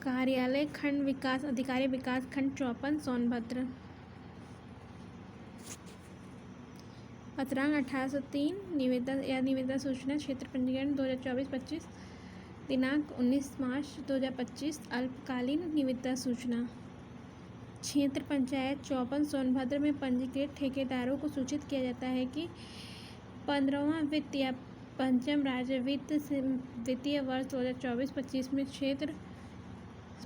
कार्यालय खंड विकास अधिकारी विकास खंड 54 सोनभद्र। पत्रांक 1803 निविदा सूचना क्षेत्र पंजीकरण 2024-25 दिनांक 19 मार्च 2025 अल्पकालीन निविदा सूचना। क्षेत्र पंचायत 54 सोनभद्र में पंजीकृत ठेकेदारों को सूचित किया जाता है कि 15वां वित्त या पंचम राज्य वित्तीय वर्ष 2024-25 में क्षेत्र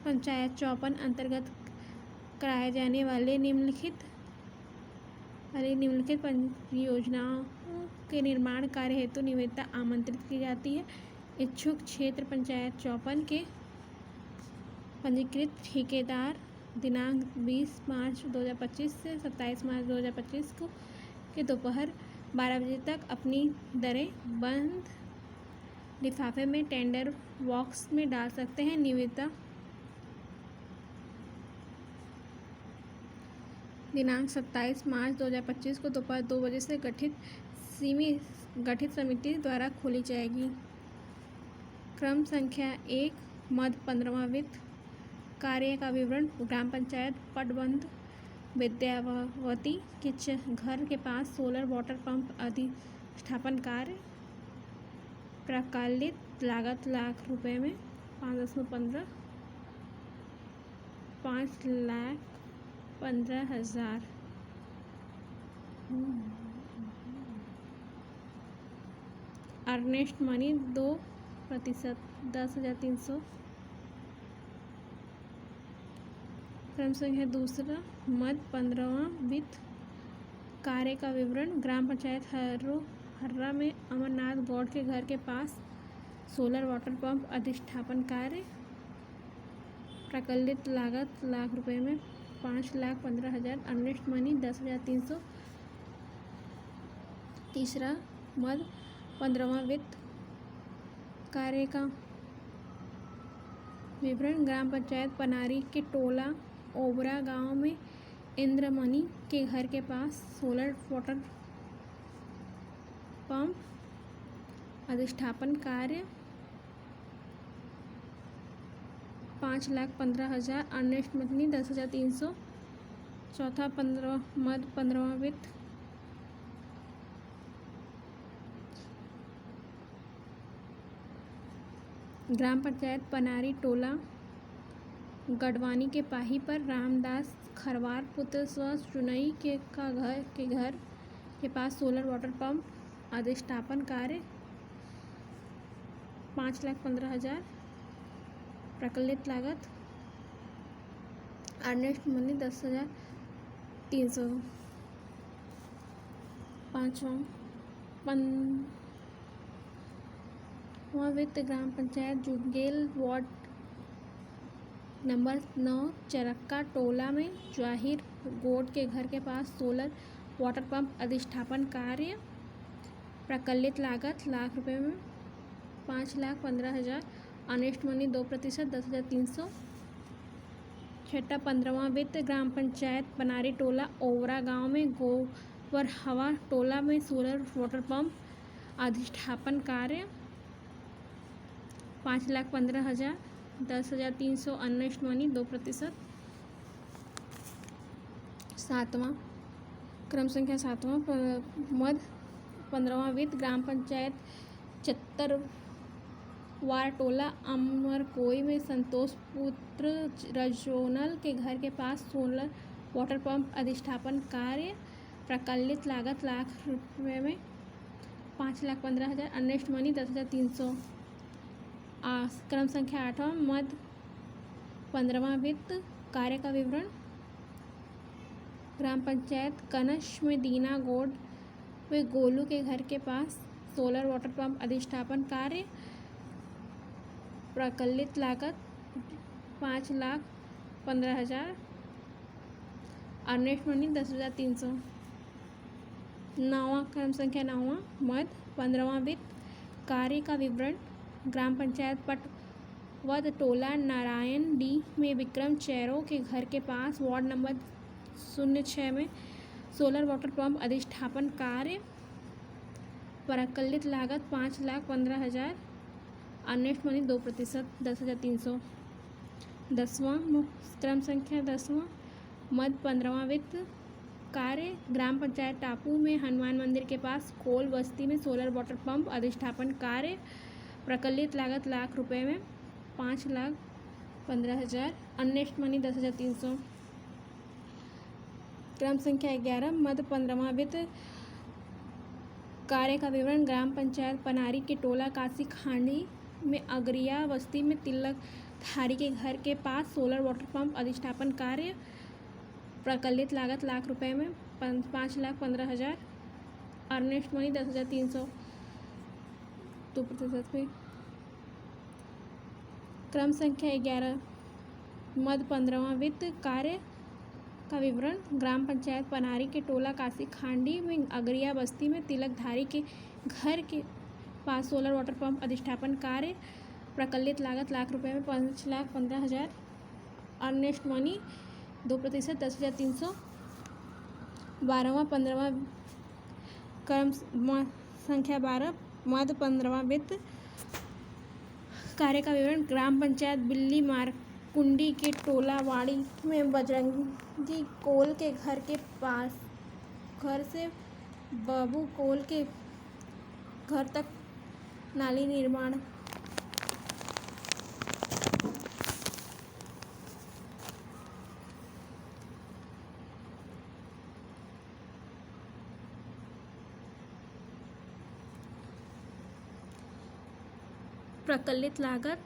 पंचायत 54 अंतर्गत कराए जाने वाले निम्नलिखित परियोजनाओं के निर्माण कार्य हेतु निविदा आमंत्रित की जाती है। इच्छुक क्षेत्र पंचायत 54 के पंजीकृत ठेकेदार दिनांक 20 मार्च 2025 से 27 मार्च 2025 को के दोपहर 12 बजे तक अपनी दरें बंद लिफाफे में टेंडर बॉक्स में डाल सकते हैं। निविदा दिनांक 27 मार्च 2025 को दोपहर 2 बजे से गठित समिति द्वारा खोली जाएगी। क्रम संख्या 1 मद 15वां वित्त कार्य का विवरण। ग्राम पंचायत पटबंध विद्यावती के घर के पास सोलर वाटर पंप अधिष्ठापन कार्य। प्रकलित लागत लाख रुपए में 5,15,000। Earnest money 2% 10,300। क्रम संख्या दूसरा मद 15वां वित्त कार्य का विवरण। ग्राम पंचायत हर्रा में अमरनाथ गौड़ के घर के पास सोलर वाटर पंप अधिष्ठापन कार्य। प्रकलित लागत लाख रुपए में 5,15,000। Earnest money 10,300। तीसरा मद 15वां वित्त कार्य का विवरण। ग्राम पंचायत पनारी के टोला ओबरा गांव में इंद्रमणि के घर के पास सोलर वाटर पंप अधिष्ठापन कार्य। 5,15,000। Earnest money 10,300। चौथा मद 15वां वित्त ग्राम पंचायत पनारी टोला गढ़वानी के पाही पर रामदास खरवार पुत्र स्व चुनई के घर के पास सोलर वाटर पंप अधिष्ठापन कार्य। 5,15,000। प्रकलित लागत अर्नेस्ट मनी 10,300। पांचवां वित्त ग्राम पंचायत जुगेल वार्ड नंबर 9 चरक्का टोला में जाहिर गोड के घर के पास सोलर वाटर पंप अधिष्ठापन कार्य। प्रकलित लागत लाख रुपए में 5,15,000। Earnest money 2% 10,300। छठा 15वां वित्त ग्राम पंचायत पनारी टोला ओवरा गांव में गोबर हवा टोला में सोलर वाटर पंप अधिष्ठापन कार्य। 5,15,000 10,300। Earnest money 2%। सातवां क्रम संख्या 7वां मद 15वां वित्त ग्राम पंचायत चत्तरवार टोला अमरकोई में संतोष पुत्र रजोनल के घर के पास सोलर वाटर पंप अधिष्ठापन कार्य। प्रकलित लागत लाख रुपए में 5,15,000। Earnest money 10,300। क्रम संख्या 8वां मद 15वां वित्त कार्य का विवरण। ग्राम पंचायत कनश में दीना गौड़ व गोलू के घर के पास सोलर वाटर पंप अधिष्ठापन कार्य। प्रकलित लागत 5,15,000। Earnest money 10,300। क्रम संख्या 9वां मद 15वां वित्त कार्य का विवरण। ग्राम पंचायत पटवद टोला नारायण डी में विक्रम चैरों के घर के पास वार्ड नंबर 06 में सोलर वाटर पंप अधिष्ठापन कार्य। प्रकलित लागत 5,15,000। Earnest money 2% 10,300। 10वां क्रम संख्या 10वां मध्य 15वां वित्त कार्य ग्राम पंचायत टापू में हनुमान मंदिर के पास कोल बस्ती में सोलर वाटर पंप अधिष्ठापन कार्य प्रकलित लागत ₹1,00,000 में 5,15,000 अर्नेस्ट मनी 10,300। क्रम संख्या 11 मध्य 15वां वित्त कार्य का विवरण ग्राम पंचायत पनारी के टोला काशी खांडी में अगरिया बस्ती में तिलक धारी के घर के पास सोलर वाटर पंप अधिष्ठापन कार्य प्रकलित लागत ₹1,00,000 में 5,15,000 अर्नेस्ट मनी 10,300 2% पे। क्रम संख्या 11 मध्य 15वां वित्त कार्य का विवरण ग्राम पंचायत पनारी के टोला काशी खांडी में अगरिया बस्ती में तिलक धारी के घर के पास सोलर वाटर पंप अधिष्ठापन कार्य प्रकलित लागत ₹1,00,000 में 5,15,000 अर्नेस्ट मनी 2% 10,300। 12वां 15वां क्रम संख्या 12 मध्य 15वां वित्त कार्य का विवरण ग्राम पंचायत बिल्ली मारकुंडी के टोला वाड़ी में बजरंगी कोल के घर के पास घर से बाबू कोल के घर तक नाली निर्माण। प्रकलित लागत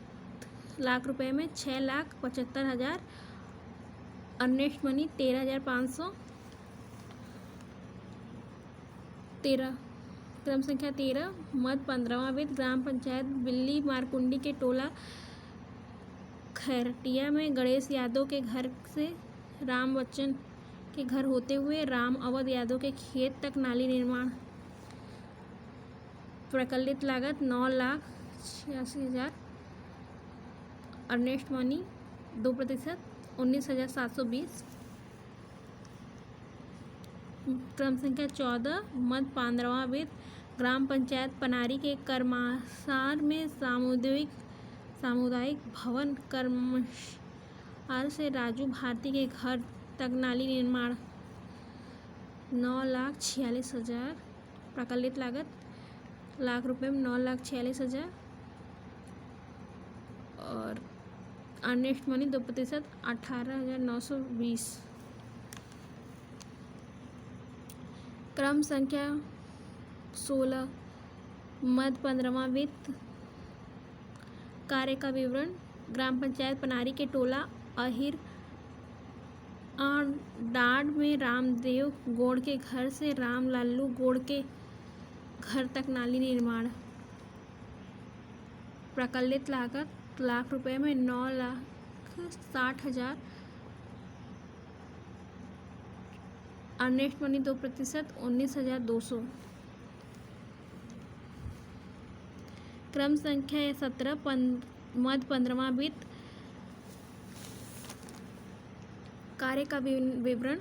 ₹1,00,000 में 6,75,000 अर्नेस्ट मनी 13,500। 13 क्रम संख्या 13 मध्य 15वां वित्त ग्राम पंचायत बिल्ली मारकुंडी के टोला खैरटिया में गणेश यादव के घर से राम बच्चन के घर होते हुए राम अवध यादव के खेत तक नाली निर्माण। प्रकलित लागत ₹9,86,000 अर्नेस्ट मनी 2% 19,720। क्रम संख्या 14 मध्य 15वां वित्त ग्राम पंचायत पनारी के कर्मासार में सामुदायिक भवन कर्मसार से राजू भारती के घर तक नाली निर्माण। 9,46,000 प्रकलित लागत ₹1,00,000 में 9,46,000 और अर्नेस्ट मनी 2% 18,920। क्रम संख्या 16 मध्य 15वां वित्त कार्य का विवरण ग्राम पंचायत पनारी के टोला अहिर डाड में रामदेव गोड़ के घर से राम लालू गोड़ के घर तक नाली निर्माण। प्रकलित लागत ₹1,00,000 में 9,60,000 अर्नेस्ट मनी 2% 19,200। क्रम संख्या 17 मध्य 15वां वित्त कार्य का विवरण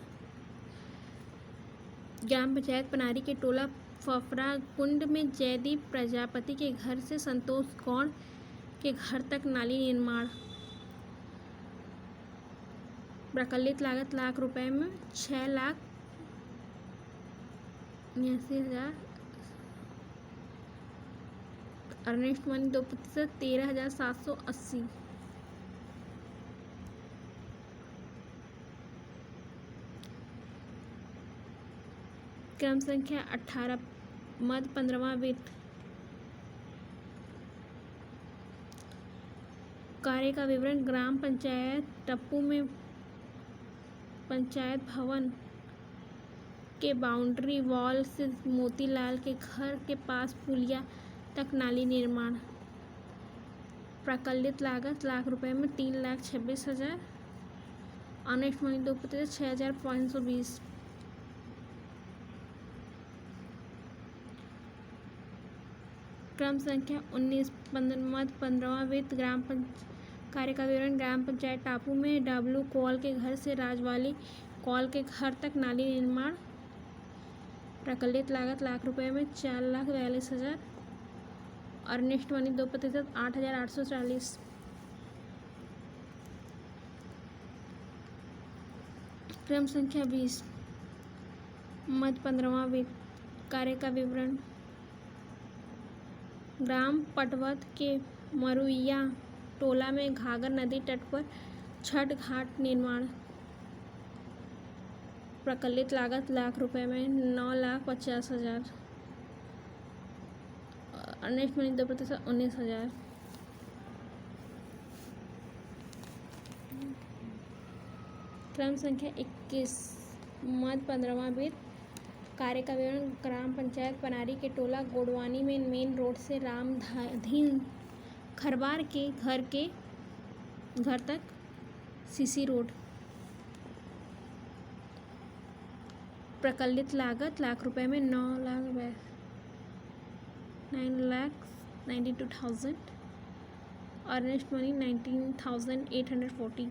ग्राम पंचायत पनारी के टोला फफरा कुंड में जयदीप प्रजापति के घर से संतोष गौड़ के घर तक नाली निर्माण। प्रकलित लागत ₹1,00,000 में 6,79,000 अर्नेस्ट मनी 2% 13,780। क्रम संख्या 18 मध्य 15वां वित्त कार्य का विवरण ग्राम पंचायत टप्पू में पंचायत भवन के बाउंड्री वॉल से मोतीलाल के घर के पास पुलिया तक नाली निर्माण। प्रकलित लागत ₹1,00,000 में 3,26,000 अर्नेस्ट मनी 2% 6,520। क्रम संख्या 19 मध्य 15वां वित्त कार्य का विवरण ग्राम पंचायत टापू में डब्लू कौल के घर से राजवाली कौल के घर तक नाली निर्माण। प्रकलित लागत ₹1,00,000 में 4,42,000 अर्नेस्ट मनी 2% 8,840। क्रम संख्या 20 मध्य 15वां वित्त कार्य का विवरण। ग्राम पटवद के मरुइया टोला में घाघर नदी तट पर छठ घाट निर्माण। प्रकलित लागत ₹1,00,000 में 9,50,000। Earnest money 2% 19,000। क्रम संख्या 21 मध्य 15वां वित्त कार्य का विवरण। ग्राम पंचायत पनारी के टोला गोडवानी में मेन रोड से रामधीन खरबार के घर तक सीसी रोड। प्रकलित लागत ₹1,00,000 में 9,92,000। Earnest money 19,840।